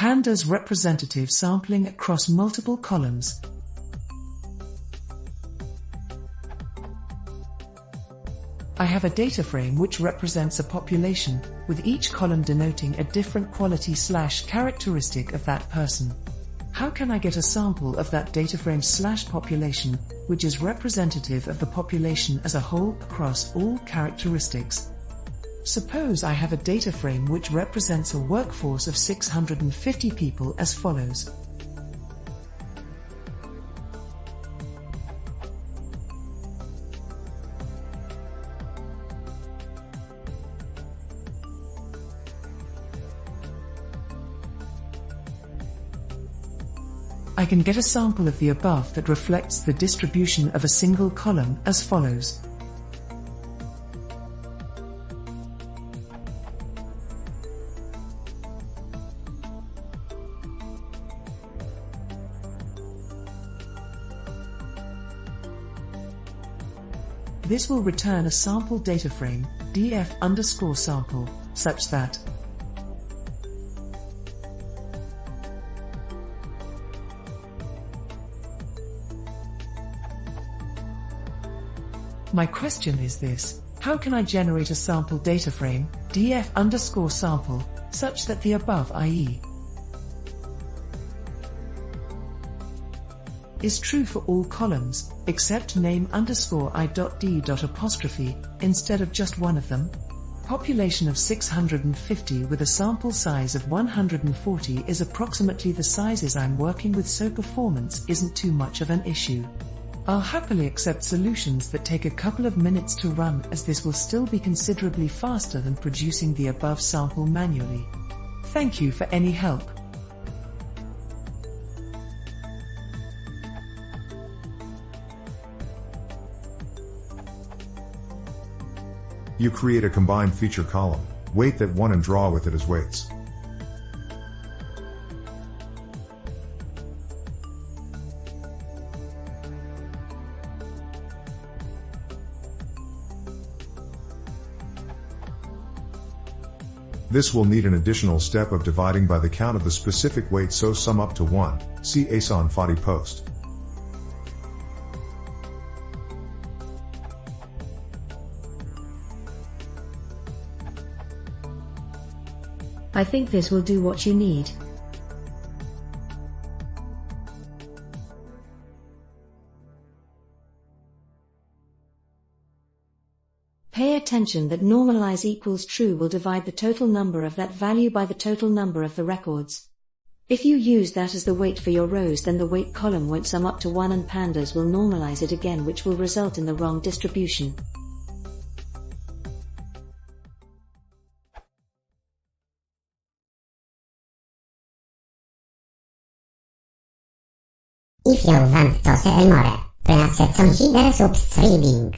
Pandas representative sampling across multiple columns. I have a data frame which represents a population, with each column denoting a different quality/characteristic of that person. How can I get a sample of that data frame/population, which is representative of the population as a whole across all characteristics? Suppose I have a data frame which represents a workforce of 650 people as follows. I can get a sample of the above that reflects the distribution of a single column as follows. This will return a sample data frame, df_sample, such that my question is this: how can I generate a sample data frame, df_sample, such that the above, i.e., is true for all columns, except name_i.d.apostrophe, instead of just one of them? Population of 650 with a sample size of 140 is approximately the sizes I'm working with, so performance isn't too much of an issue. I'll happily accept solutions that take a couple of minutes to run, as this will still be considerably faster than producing the above sample manually. Thank you for any help. You create a combined feature column, weight that one, and draw with it as weights. This will need an additional step of dividing by the count of the specific weight, so sum up to 1, see Asan Fadi post. I think this will do what you need. Pay attention that normalize equals true will divide the total number of that value by the total number of the records. If you use that as the weight for your rows, then the weight column won't sum up to 1 and Pandas will normalize it again, which will result in the wrong distribution. If you want to sell more, press some hidden subscribing.